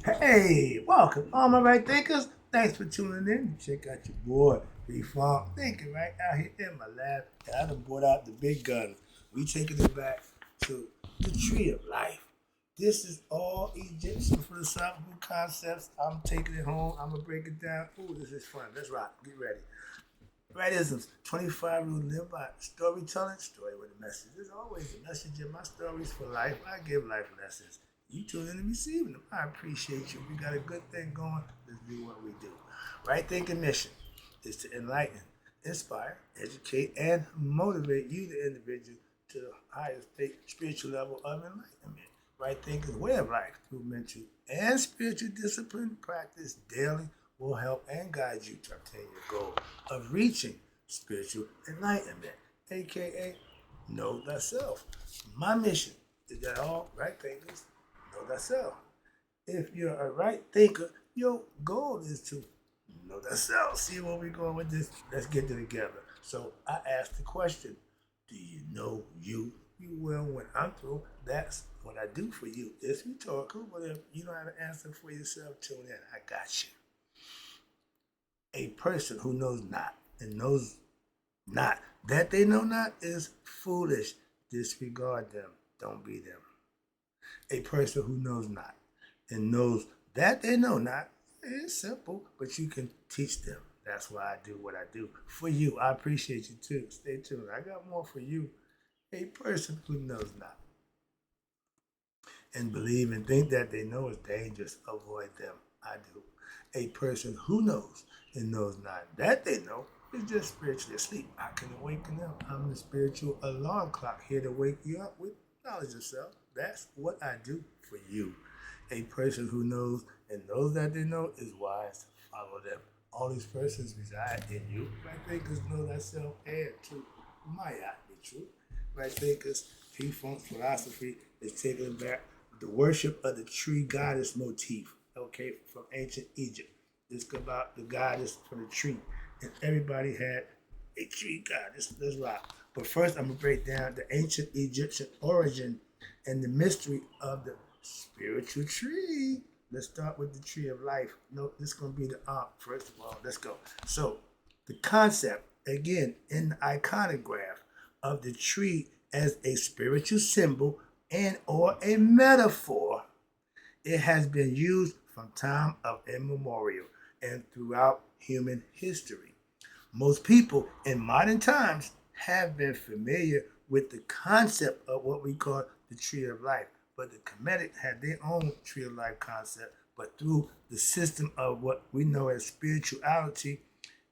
Hey, welcome, all my right thinkers. Thanks for tuning in. Check out your boy, Reform Thinking, right out here in my lab. I done brought out the big guns. We taking it back to the tree of life. This is all Egyptian philosophical concepts. I'm taking it home. I'm gonna break it down. Ooh, this is fun. Let's rock. Get ready. Rightisms, 25 rules live by storytelling, story with a message. There's always a message in my stories for life. I give life lessons. You tune in and receiving them. I appreciate you. We got a good thing going. Let's do what we do. Right thinking mission is to enlighten, inspire, educate, and motivate you, the individual, to the highest spiritual level of enlightenment. Right thinking way of life through mental and spiritual discipline practice daily will help and guide you to obtain your goal of reaching spiritual enlightenment, aka know thyself. My mission is that all right thinkers know thyself. If you're a right thinker, your goal is to know thyself. See where we're going with this? Let's get it together. So I asked the question, do you know you? You will when I'm through. That's what I do for you. It's rhetorical, but if you don't have an answer for yourself, tune in. I got you. A person who knows not and knows not that they know not is foolish. Disregard them. Don't be them. A person who knows not and knows that they know not is simple, but you can teach them. That's why I do what I do. For you, I appreciate you too. Stay tuned. I got more for you. A person who knows not and believe and think that they know is dangerous, avoid them. I do. A person who knows and knows not that they know is just spiritually asleep. I can awaken them. I'm the spiritual alarm clock here to wake you up with knowledge of self. That's what I do for you. A person who knows and knows that they know is wise to follow them. All these persons reside in you. Right thinkers know thyself and truth. Might not be true. Right thinkers, P-Funk philosophy is taking back the worship of the tree goddess Motif, okay, from ancient Egypt. It's about the goddess from the tree. And everybody had a tree goddess. Let's rock. But first, I'm going to break down the ancient Egyptian origin and the mystery of the spiritual tree. Let's start with the tree of life. No, this is going to be the first of all. Let's go. So, the concept, again, in the iconograph of the tree as a spiritual symbol and or a metaphor, it has been used from time of immemorial and throughout human history. Most people in modern times have been familiar with the concept of what we call the tree of life, but the Kemetic had their own tree of life concept, but through the system of what we know as spirituality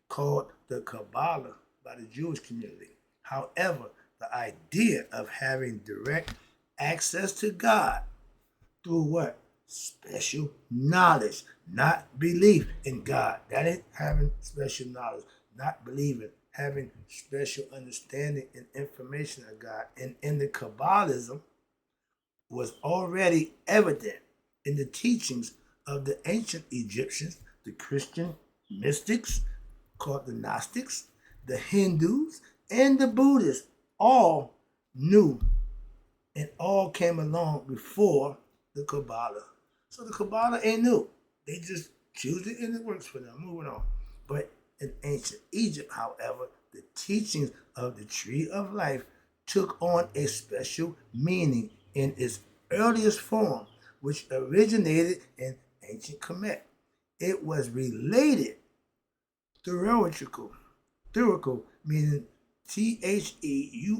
called the Kabbalah by the Jewish community. However, the idea of having direct access to God through what? Special knowledge, not belief in God. That ain't having special knowledge, not believing, having special understanding and information of God. And in the Kabbalism was already evident in the teachings of the ancient Egyptians, the Christian mystics called the Gnostics, the Hindus, and the Buddhists all knew and all came along before the Kabbalah. So the Kabbalah ain't new. They just choose it and it works for them. Moving on. But in ancient Egypt, however, the teachings of the tree of life took on a special meaning in its earliest form, which originated in ancient Kemet. It was related, theurgical, meaning Theurgical,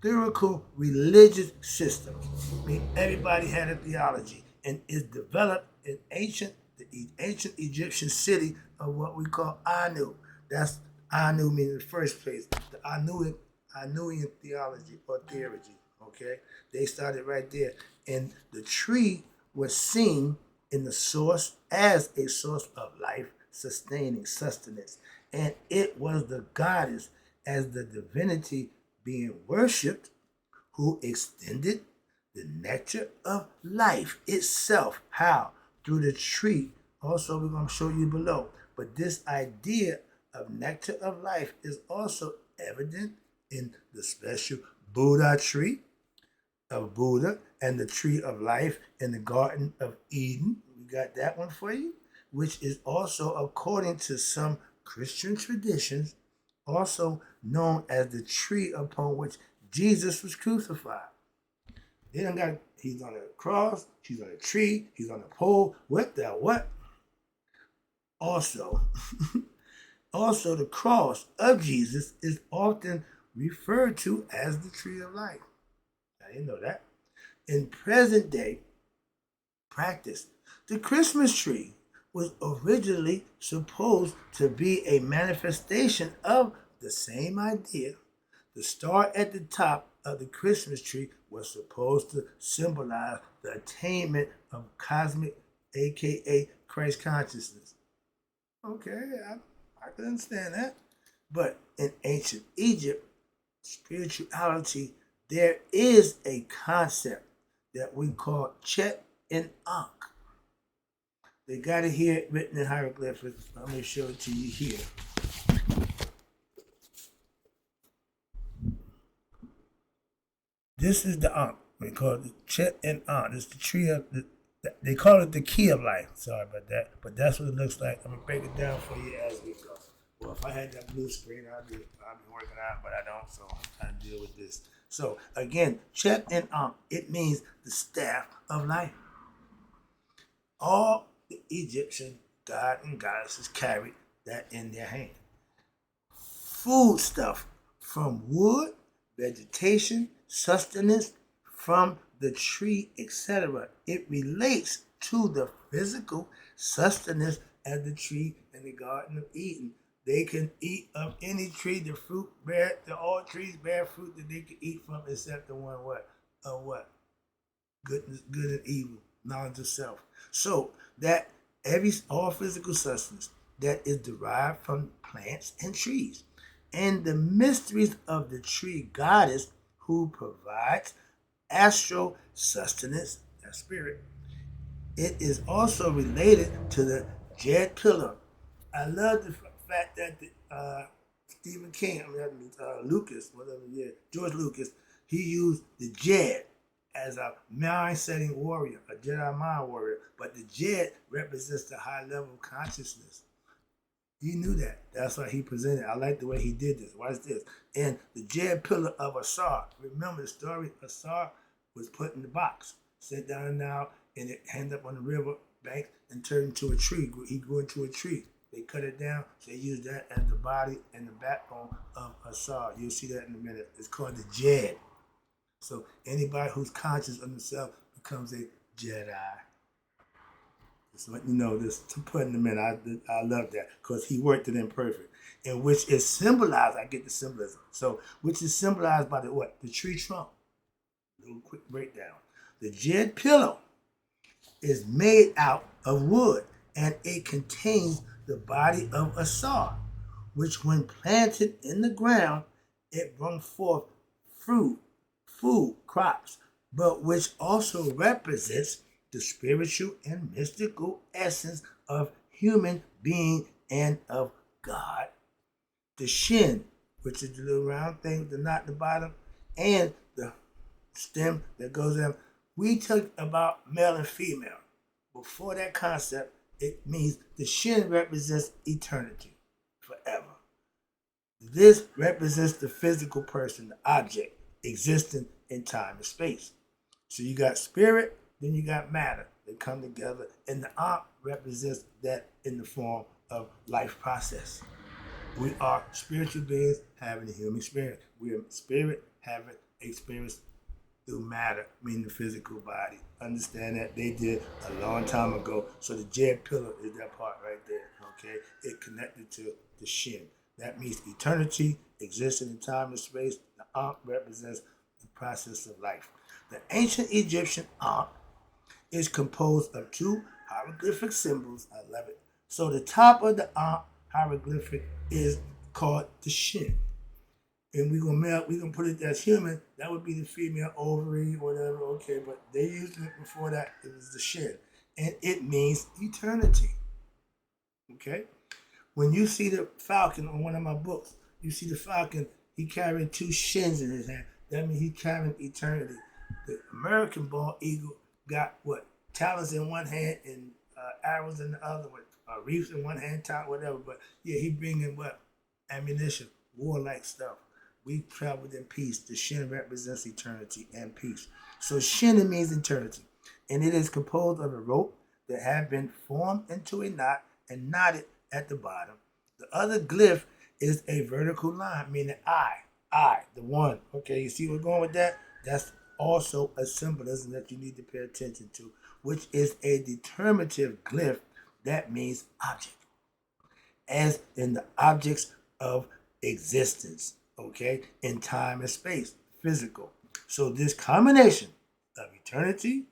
theurgical religious system. I mean, everybody had a theology, and is developed in the ancient Egyptian city of what we call Anu. That's Anu meaning in the first place. The Anuian theology or theurgy. Okay, they started right there, and the tree was seen in the source as a source of life, sustaining sustenance, and it was the goddess as the divinity being worshipped who extended the nectar of life itself. How? Through the tree. Also, we're going to show you below. But this idea of nectar of life is also evident in the special Buddha tree, of Buddha and the tree of life in the Garden of Eden. We got that one for you, which is also, according to some Christian traditions, also known as the tree upon which Jesus was crucified. They done got, he's on a cross, he's on a tree, he's on a pole. What the what? Also, also the cross of Jesus is often referred to as the tree of life. I didn't know that. In present day practice, the Christmas tree was originally supposed to be a manifestation of the same idea. The star at the top of the Christmas tree was supposed to symbolize the attainment of cosmic, aka Christ consciousness. Okay, I can understand that. But in ancient Egypt, spirituality, there is a concept that we call Chet and Ankh. They got it here written in hieroglyphics. Let me show it to you here. This is the Ankh. We call it the Chet and Ankh. It's the tree of the, they call it the key of life. Sorry about that. But that's what it looks like. I'm going to break it down for you as we go. Well, if I had that blue screen, I'd be working out, but I don't, so I'm trying to deal with this. So, again, Chet and Ankh, it means the staff of life. All the Egyptian god and goddesses carried that in their hand. Food stuff from wood, vegetation, sustenance from the tree, etc. It relates to the physical sustenance as the tree in the Garden of Eden. They can eat of any tree, the fruit bear, all trees bear fruit that they can eat from, except the one what? Of what? Goodness, good and evil, knowledge of self. So that all physical substance that is derived from plants and trees. And the mysteries of the tree goddess who provides astral sustenance, that spirit. It is also related to the jade pillar. I love the fact that Stephen King, Lucas, George Lucas, he used the jade as a mind-setting warrior, a Jedi mind warrior. But the jade represents the high level of consciousness. He knew that. That's why he presented. I like the way he did this. Watch this. And the jade pillar of Asar. Remember the story? Asar was put in the box, set down now, and it ended up on the river bank and turned into a tree. He grew into a tree. They cut it down. So they used that as the body and the backbone of Asar. You'll see that in a minute. It's called the jade. So anybody who's conscious of themselves becomes a Jedi. Just let you know this to put in a minute. I love that because he worked it in perfect. And which is symbolized, I get the symbolism. So which is symbolized by the what? The tree trunk. A little quick breakdown. The jade pillow is made out of wood and it contains the body of Asar, which when planted in the ground, it brings forth fruit, food, crops, but which also represents the spiritual and mystical essence of human being and of God. The shin, which is the little round thing with the knot at the bottom, and the stem that goes in. We talk about male and female. Before that concept, it means the shin represents eternity, forever. This represents the physical person, the object, existing in time and space. So you got spirit, then you got matter. They come together, and the Ankh represents that in the form of life process. We are spiritual beings having a human experience. We are spirit having experience through matter, meaning the physical body. Understand that they did a long time ago. So the jade pillar is that part right there. Okay, it connected to the shin. That means eternity, existing in time and space. The Ankh represents the process of life. The ancient Egyptian Ankh is composed of two hieroglyphic symbols. I love it. So the top of the Ankh hieroglyphic is called the shin. And we're gonna put it as human. That would be the female ovary, whatever. Okay, but they used it before that. It was the shin, and it means eternity. Okay, when you see the falcon on one of my books, you see the falcon. He carrying two shins in his hand. That means he's carrying eternity. The American bald eagle got what? Talons in one hand and arrows in the other, with reefs in one hand, top, whatever. But yeah, he bringing what? Ammunition, warlike stuff. We traveled in peace. The Shin represents eternity and peace. So Shin means eternity, and it is composed of a rope that had been formed into a knot and knotted at the bottom. The other glyph is a vertical line, meaning I, the one. Okay, you see what's going with that? That's also a symbolism that you need to pay attention to, which is a determinative glyph that means object, as in the objects of existence, okay, in time and space, physical. So this combination of eternity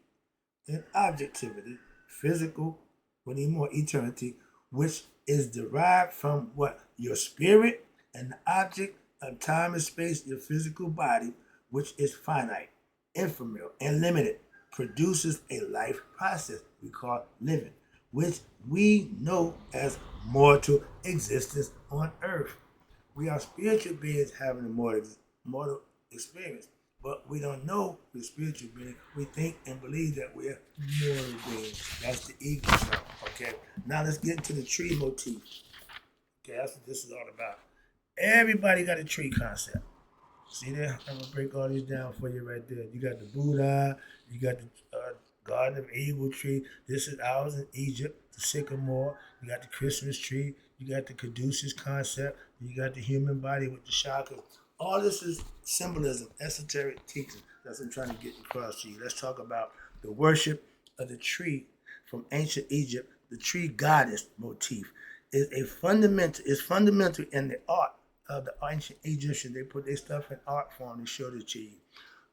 and objectivity, physical, we need more eternity, which is derived from what? Your spirit, and the object of time and space, your physical body, which is finite, ephemeral, and limited, produces a life process we call living, which we know as mortal existence on earth. We are spiritual beings having a mortal experience, but we don't know we're spiritual beings. We think and believe that we're mortal beings. That's the ego self. Okay, now let's get into the tree motif. Okay, that's what this is all about. Everybody got a tree concept. See there? I'm gonna break all these down for you right there. You got the Buddha, you got the Garden of Evil tree. This is ours in Egypt, the sycamore. You got the Christmas tree. You got the caduceus concept. You got the human body with the chakras. All this is symbolism, esoteric teaching. That's what I'm trying to get across to you. Let's talk about the worship of the tree from ancient Egypt. The tree goddess motif is fundamental in the art of the ancient Egyptians. They put their stuff in art form and showed it to you.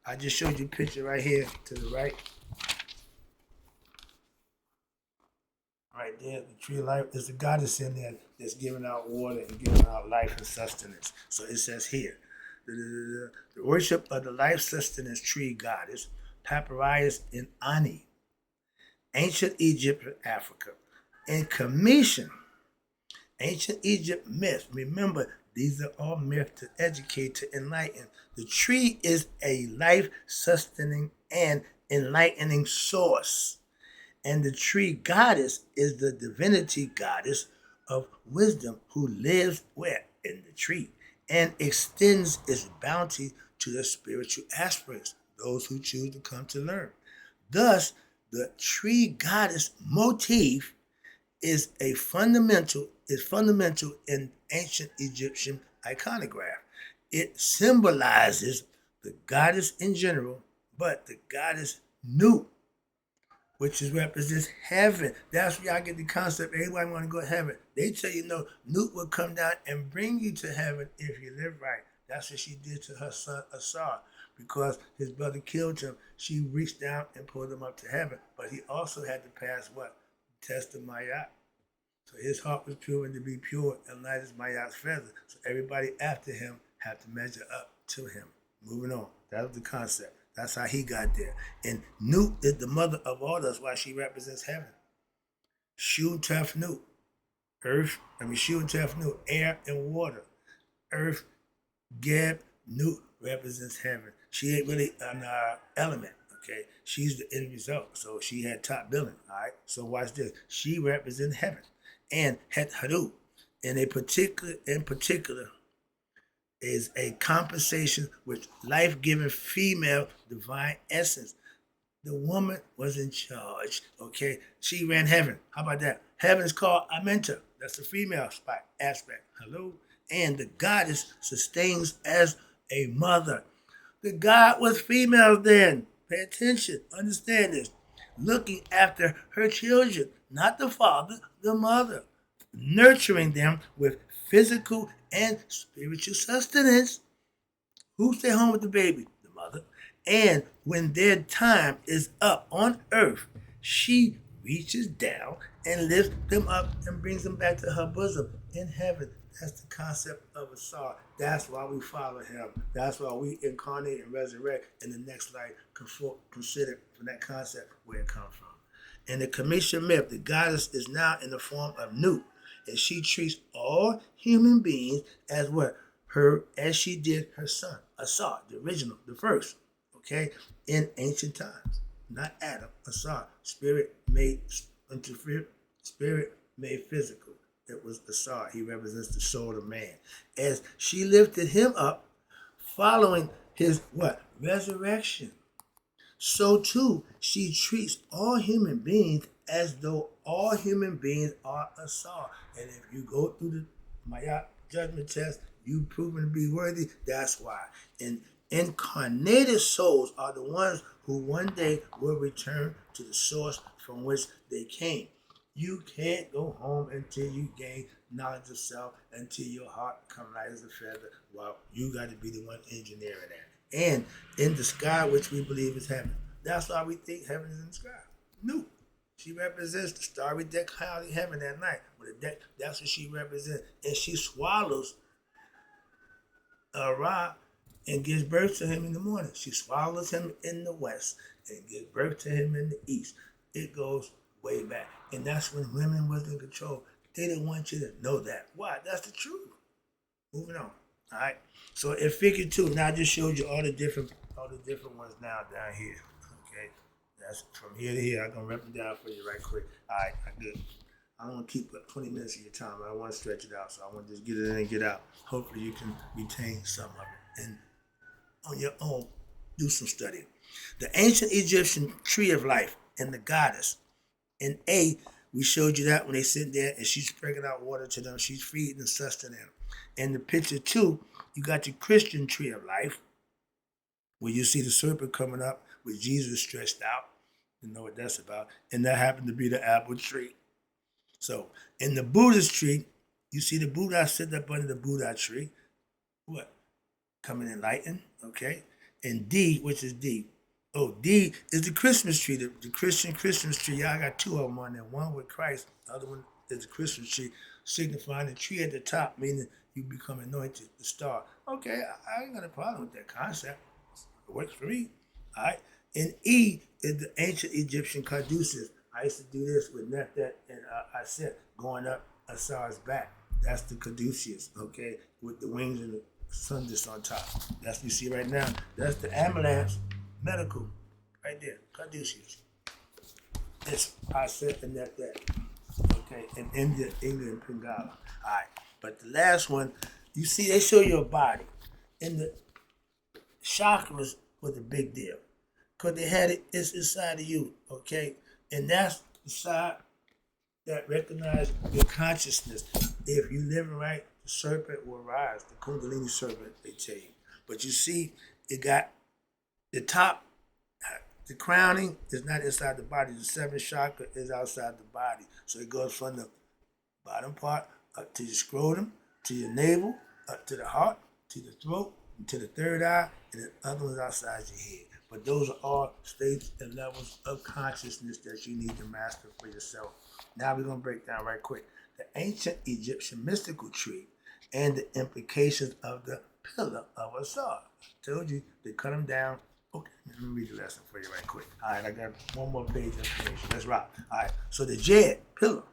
I just showed you a picture right here to the right. Right there, the tree of life. There's a goddess in there that's giving out water and giving out life and sustenance. So it says here, the worship of the life sustenance tree goddess, Papyrus in Ani, ancient Egypt and Africa. In Commission, ancient Egypt myths. Remember, these are all myths to educate, to enlighten. The tree is a life-sustaining and enlightening source. And the tree goddess is the divinity goddess of wisdom who lives where? In the tree, and extends its bounty to the spiritual aspirants, those who choose to come to learn. Thus, the tree goddess motif is fundamental in ancient Egyptian iconograph. It symbolizes the goddess in general, but the goddess Nut, which represents heaven. That's where y'all get the concept. Everybody want to go to heaven. They tell you no, Nut will come down and bring you to heaven if you live right. That's what she did to her son Asar. Because his brother killed him, she reached down and pulled him up to heaven. But he also had to pass what? The test of Mayat. So his heart was proven to be pure and light as Mayat's feather. So everybody after him had to measure up to him. Moving on. That was the concept. That's how he got there. And Nut is the mother of all. That's why she represents heaven. Shu Tef Nut. Shu Tef Nut. Air and water. Earth, Geb, Nut represents heaven. She ain't really an element. Okay, she's the end result. So she had top billing. All right. So watch this. She represents heaven, and Het Haru, in particular, is a compensation with life-giving female divine essence. The woman was in charge. Okay, she ran heaven. How about that? Heaven is called Amenta. That's the female aspect. Hello, and the goddess sustains as a mother. The god was female then. Pay attention. Understand this. Looking after her children, not the father, the mother. Nurturing them with physical and spiritual sustenance. Who stay home with the baby? The mother. And when their time is up on earth, she reaches down and lifts them up and brings them back to her bosom in heaven. That's the concept of Asar. That's why we follow him. That's why we incarnate and resurrect in the next life, considered from that concept where it comes from. In the Commission myth, the goddess is now in the form of Nut, and she treats all human beings as what? As she did her son, Asar, the original, the first. okay, in ancient times. Not Adam, Asar. Spirit made physical. It was Asar. He represents the soul of man. As she lifted him up, following his what? Resurrection. So too, she treats all human beings as though all human beings are Asar. And if you go through the Maya judgment test, you proven to be worthy, that's why. And incarnated souls are the ones who one day will return to the source from which they came. You can't go home until you gain knowledge of self, until your heart come light as a feather. Well, you got to be the one engineering that. And in the sky, which we believe is heaven. That's why we think heaven is in the sky. No. She represents the starry deck cloudy heaven at night. With a deck, that's what she represents. And she swallows Ra and gives birth to him in the morning. She swallows him in the west and gives birth to him in the east. It goes way back. And that's when women was in control. They didn't want you to know that. Why? That's the truth. Moving on. All right. So in figure 2, now I just showed you all the different ones now down here. Okay. That's from here to here. I'm gonna rip them down for you right quick. All right, good. I don't want to keep 20 minutes of your time. I don't want to stretch it out. So I want to just get it in and get out. Hopefully you can retain some of it. And on your own, do some studying. The ancient Egyptian tree of life and the goddess. In A, we showed you that when they sit there and she's sprinkling out water to them. She's feeding and sustaining them. In the picture 2, you got your Christian tree of life, where you see the serpent coming up with Jesus stretched out. You know what that's about. And that happened to be the apple tree. So in the Buddhist tree, you see the Buddha sitting up under the Buddha tree. What? Coming enlightened, okay? And D, which is D. Oh, D is the Christmas tree, the Christian Christmas tree. Y'all got 2 of them on there. One with Christ, the other one is the Christmas tree, signifying the tree at the top, meaning you become anointed, the star. Okay, I ain't got a problem with that concept. It works for me. All right. And E is the ancient Egyptian caduceus. I used to do this with Nephet and I said going up Asar's back. That's the caduceus, okay, with the wings and the sun just on top. That's what you see right now. That's the ambulance medical right there, caduceus. It's I said and Nephet, okay, in India, England, Bengala. All right. But the last one, you see, they show your body. And the chakras was a big deal. Because they had it's inside of you, okay? And that's the side that recognizes your consciousness. If you live right, the serpent will rise. The Kundalini serpent, they tell you. But you see, it got the top, the crowning is not inside the body. The 7th chakra is outside the body. So it goes from the bottom part up to your scrotum, to your navel, up to the heart, to the throat, and to the 3rd eye, and the other one's outside your head. But those are all states and levels of consciousness that you need to master for yourself. Now we're going to break down right quick the ancient Egyptian mystical tree and the implications of the pillar of Asar. I told you they cut them down. Okay, let me read the lesson for you right quick. All right, I got one more page of information. Let's rock. All right, so the Jed, pillar,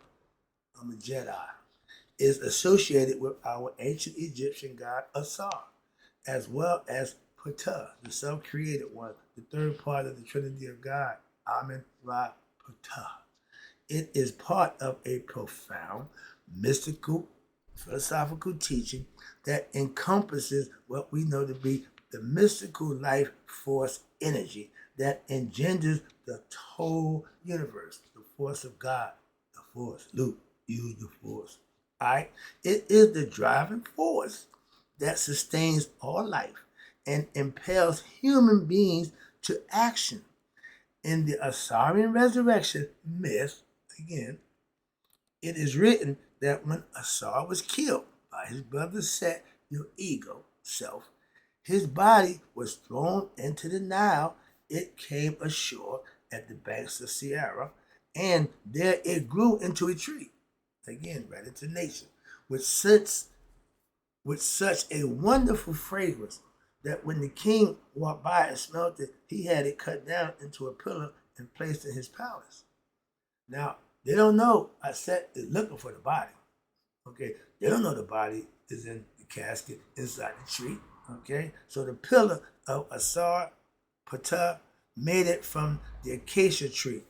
I'm a Jedi, is associated with our ancient Egyptian god Asar, as well as Ptah, the self-created one, the 3rd part of the Trinity of God, Amen Ra Ptah. It is part of a profound, mystical, philosophical teaching that encompasses what we know to be the mystical life force energy that engenders the whole universe, the force of God, the force. Luke, use the force. All right? It is the driving force that sustains all life and impels human beings to action. In the Asarian resurrection myth, again, it is written that when Asar was killed by his brother Set, your ego, self, his body was thrown into the Nile. It came ashore at the banks of Sierra, and there it grew into a tree. Again, right into nature, with such a wonderful fragrance that when the king walked by and smelled it, he had it cut down into a pillar and placed in his palace. Now, they don't know Aset is looking for the body. Okay, they don't know the body is in the casket inside the tree. Okay, so the pillar of Asar Ptah made it from the acacia tree.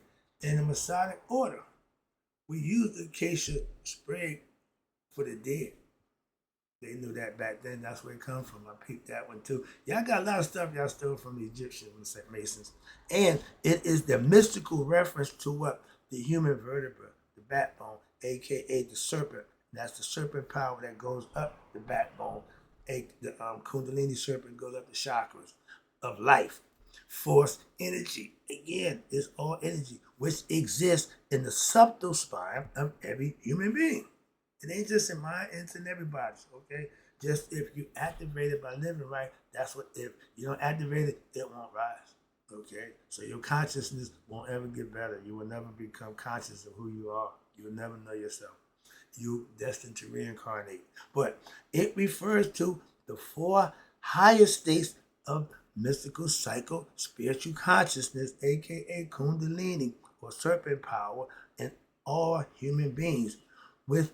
In the Masonic order, we use the acacia sprig for the dead. They knew that back then. That's where it comes from. I peeped that one too. Y'all got a lot of stuff y'all stole from the Egyptians, Masons. And it is the mystical reference to what? The human vertebra, the backbone, aka the serpent. That's the serpent power that goes up the backbone. The Kundalini serpent goes up the chakras of life. Force, energy. Again, it's all energy, which exists in the subtle spine of every human being. It ain't just in mine, it's in everybody's, okay? Just if you activate it by living right, that's what, if you don't activate it, it won't rise, okay? So your consciousness won't ever get better. You will never become conscious of who you are. You will never know yourself. You're destined to reincarnate. But it refers to the four higher states of mystical, psycho, spiritual consciousness, aka Kundalini, or serpent power, in all human beings, with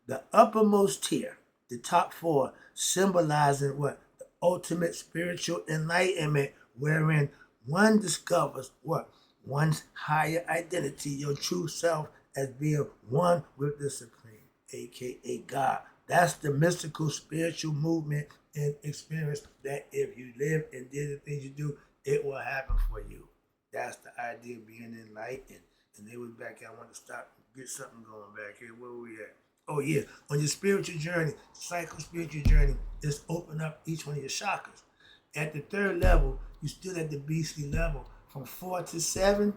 the uppermost tier, the top four, symbolizing what? The ultimate spiritual enlightenment, wherein one discovers what? One's higher identity, your true self, as being one with the Supreme, aka God. That's the mystical spiritual movement and experience that if you live and did the things you do, it will happen for you. That's the idea of being enlightened. And they was back here. I want to stop and get something going back here. Where were we at? Oh yeah, on your spiritual journey, psycho-spiritual journey, is open up each one of your chakras. At the third level, you still at the beastly level. From 4 to 7,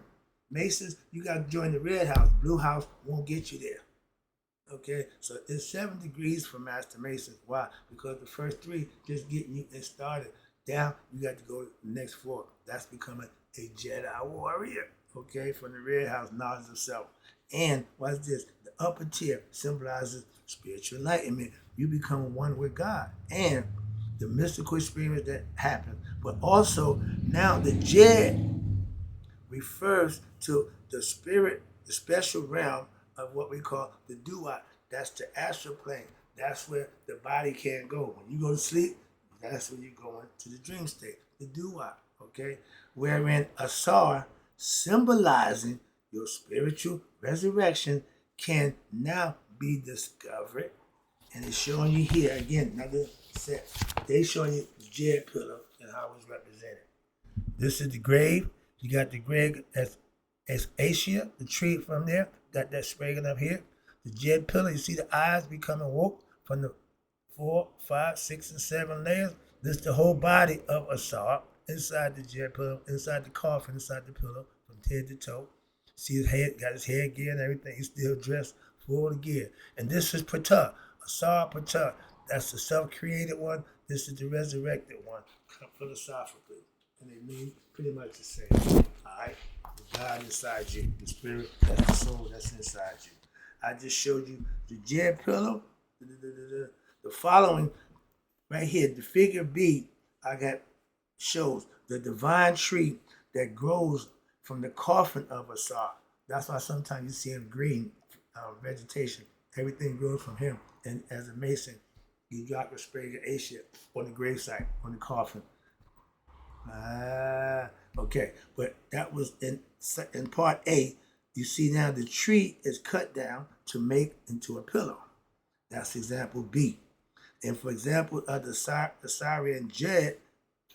Masons, you got to join the red house. Blue house won't get you there. Okay, so it's 7 degrees for Master Masons. Why? Because the first 3 just getting you started. Down, you got to go to the next 4. That's becoming a Jedi warrior. Okay, from the red house, knowledge of self. And what's this? The upper tier symbolizes spiritual enlightenment. You become one with God and the mystical experience that happens. But also now the Jed refers to the spirit, the special realm of what we call the duat. That's the astral plane. That's where the body can't go. When you go to sleep, that's when you're going to the dream state, the duat, okay? Wherein Asar, symbolizing your spiritual resurrection, can now be discovered. And it's showing you here, again, another set. They showing you the Jed pillar and how it's represented. This is the grave. You got the grave as Asia, the tree from there, got that spragging up here. The Jed pillar, you see the eyes becoming woke from the 4, 5, 6, and 7 layers. This is the whole body of Asar inside the Jed pillar, inside the coffin, inside the pillow, from head to toe. See his head, got his hair gear and everything. He's still dressed full of gear. And this is Ptah, Asar Ptah. That's the self-created one. This is the resurrected one, philosophically. And they mean pretty much the same. All right? The God inside you, the spirit, that's the soul that's inside you. I just showed you the Jed pillow. The following right here, the figure B, I got shows the divine tree that grows from the coffin of Asar. That's why sometimes you see him green vegetation. Everything grows from him. And as a Mason, you drop a spray of Asia on the gravesite, on the coffin. Okay, but that was in part A. You see now the tree is cut down to make into a pillow. That's example B. And for example of the Asarian Jed,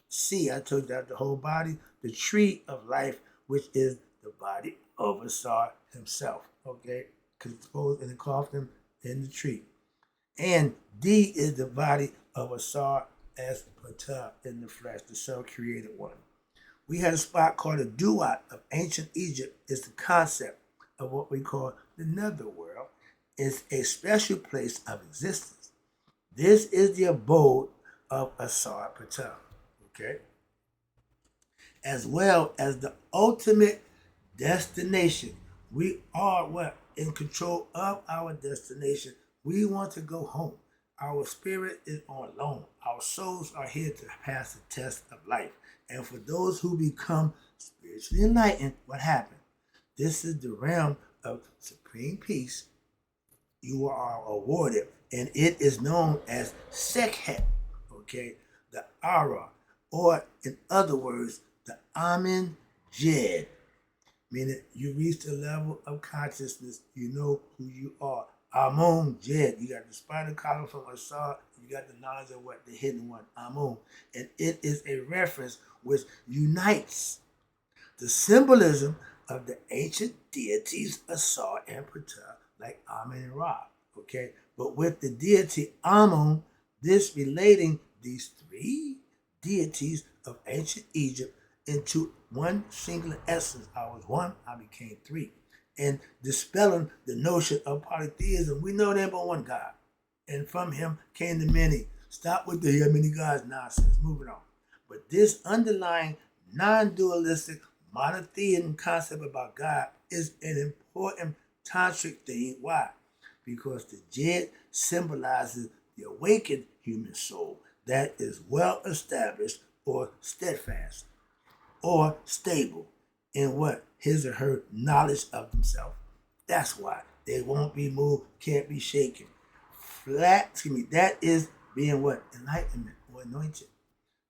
C, I told you that the whole body, the tree of life, which is the body of Asar himself. Okay, exposed in the coffin in the tree. And D is the body of Asar as Ptah in the flesh, the self-created one. We had a spot called the Duat of ancient Egypt. It's the concept of what we call the netherworld. It's a special place of existence. This is the abode of Asar Ptah, okay? As well as the ultimate destination. We are what? In control of our destination. We want to go home. Our spirit is on loan. Our souls are here to pass the test of life. And for those who become spiritually enlightened, what happened? This is the realm of supreme peace. You are awarded, and it is known as Sekhet, okay? The Ara or in other words, the Amen Jed, meaning you reach the level of consciousness, you know who you are. Amun Jed, you got the spinal column from Asar, you got the knowledge of what the hidden one, Amun. And it is a reference which unites the symbolism of the ancient deities Asar and Ptah, like Amen and Ra, okay? But with the deity Amun, this relating these three deities of ancient Egypt into one singular essence. I was one, I became three. And dispelling the notion of polytheism. We know there but one God. And from him came the many. Stop with the many gods nonsense. Moving on. But this underlying non-dualistic monotheism concept about God is an important tantric thing. Why? Because the Jed symbolizes the awakened human soul that is well established or steadfast or stable in what his or her knowledge of themselves. That's why they won't be moved, can't be shaken. That is being what? Enlightenment or anointed.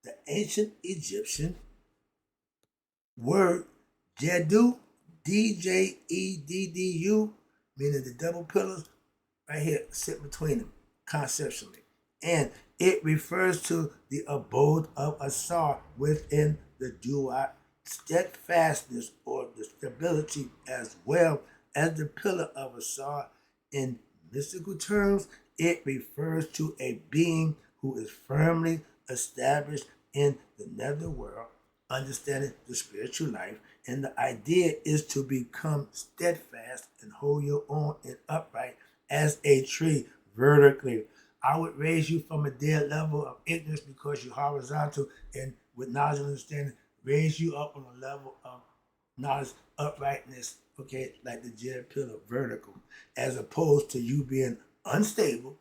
The ancient Egyptian word Jedu, Djeddu, meaning the double pillars, right here, sit between them, conceptually. And it refers to the abode of Asar within the duat, steadfastness or the stability, as well as the pillar of Asar. In mystical terms, it refers to a being who is firmly established in the netherworld, understanding the spiritual life, and the idea is to become steadfast and hold your own and upright as a tree vertically. I would raise you from a dead level of ignorance because you're horizontal, and with knowledge and understanding, raise you up on a level of knowledge, uprightness, okay, like the Jed pillar, vertical, as opposed to you being unstable,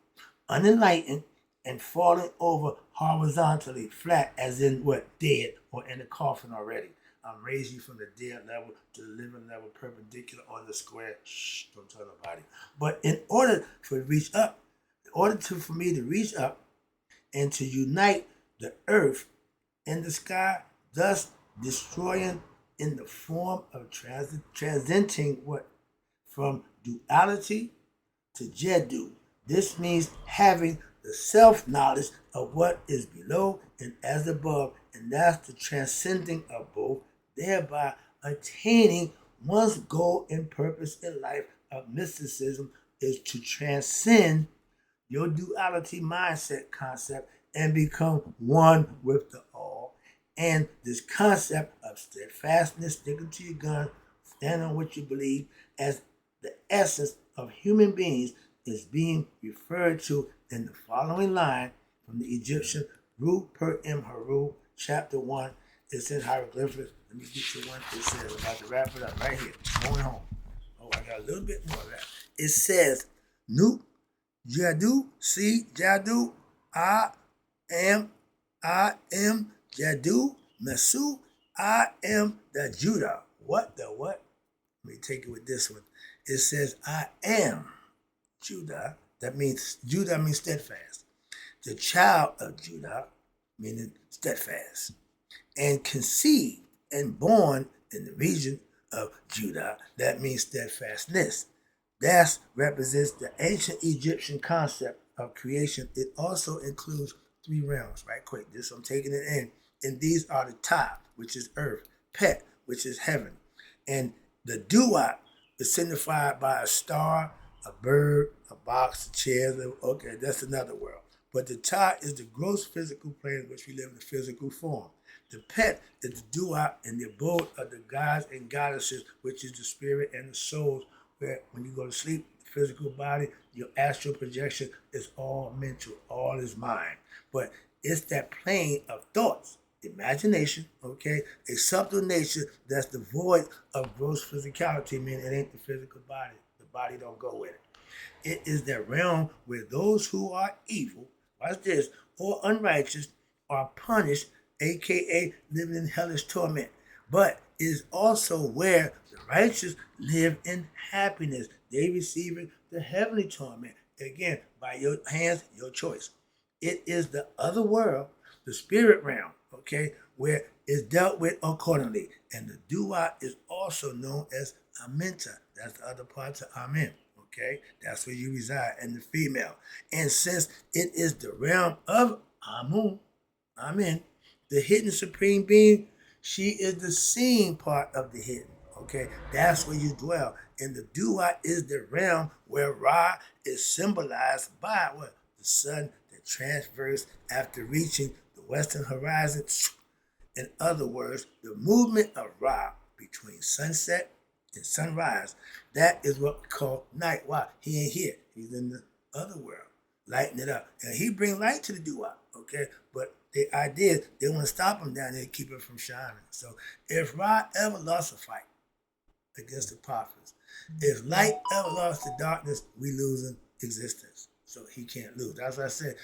unenlightened, and falling over horizontally, flat, as in what, dead or in the coffin already. I'm raising you from the dead level to the living level, perpendicular on the square. Shh, don't tell nobody. But in order for me to reach up and to unite the earth and the sky, thus destroying in the form of transcending what? From duality to Jedu. This means having the self-knowledge of what is below and as above, and that's the transcending of both, thereby attaining one's goal and purpose in life of mysticism is to transcend your duality mindset concept and become one with the all. And this concept of steadfastness, sticking to your gun, stand on what you believe, as the essence of human beings is being referred to in the following line from the Egyptian Ru Per Im Haru, chapter 1. It's in hieroglyphics. Let me get you one. It says, I'm about to wrap it up right here. Going home. Oh, I got a little bit more of that. It says, Nu Jadu, see Jadu, I am Jadu, Mesu, I am the Judah. What the what? Let me take it with this one. It says, I am Judah. That means Judah means steadfast. The child of Judah, meaning steadfast, and conceived and born in the region of Judah. That means steadfastness. That represents the ancient Egyptian concept of creation. It also includes three realms, right quick. This I'm taking it in. And these are the Ta, which is earth, Pet, which is heaven. And the Duat is signified by a star, a bird, a box, a chair. Okay, that's another world. But the Ta is the gross physical plane in which we live in the physical form. The Pet is the Duat and the abode of the gods and goddesses, which is the spirit and the souls, where when you go to sleep, the physical body, your astral projection is all mental, all is mind. But it's that plane of thoughts, imagination, okay, a subtle nature that's devoid of gross physicality, meaning it ain't the physical body. The body don't go with it. It is that realm where those who are evil, watch this, or unrighteous are punished, aka living in hellish torment. But it is also where the righteous live in happiness. They receive the heavenly torment. Again, by your hands, your choice. It is the other world, the spirit realm, okay, where it's dealt with accordingly. And the dua is also known as aminta. That's the other part of amen. Okay, that's where you reside in the female. And since it is the realm of Amun, Amen, the hidden supreme being, she is the seen part of the hidden. Okay, that's where you dwell. And the dua is the realm where Ra is symbolized by what? The sun that transverse after reaching the western horizon. In other words, the movement of Ra between sunset and sunrise, that is what we call night. Why? He ain't here. He's in the other world, lighting it up. And he bring light to the dua, okay? But the idea is they want to stop him down there and keep it from shining. So if Ra ever lost a fight against the prophets, if light ever lost to darkness, we losing existence. So he can't lose. That's what I said.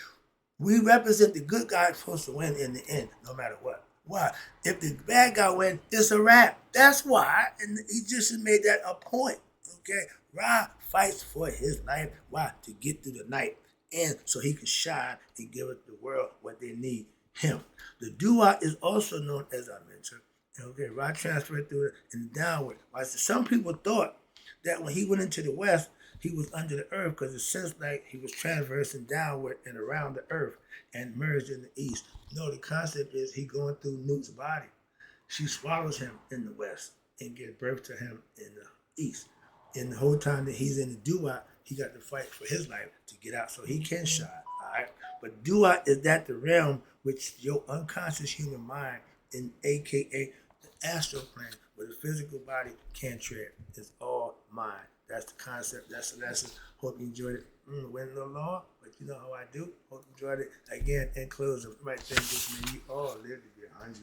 We represent the good guy supposed to win in the end, no matter what. Why? If the bad guy wins, it's a wrap. That's why. And he just made that a point. Okay? Ra fights for his life. Why? To get through the night. And so he can shine and give it the world what they need. Him. The dua is also known as I mentioned. Okay, Ra transferred through it and downward. Why? So some people thought that when he went into the west, he was under the earth because it seems like he was transversing downward and around the earth and merged in the east. No, the concept is he going through Newt's body. She swallows him in the west and gives birth to him in the east. And the whole time that he's in the dua, he got to fight for his life to get out so he can shine. All right. But dua is that the realm which your unconscious human mind, in aka the astral plane, where the physical body can't tread. It's all mind. That's the concept. That's the lesson. Hope you enjoyed it. Went a little long, but you know how I do. Hope you enjoyed it. Again, in closing, the right thing is may you all live to be 100.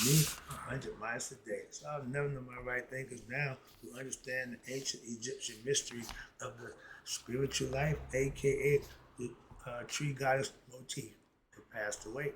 Me, 100 miles a day. So I'll never know my right thing because now we understand the ancient Egyptian mysteries of the spiritual life, aka the tree goddess Motif, that passed away.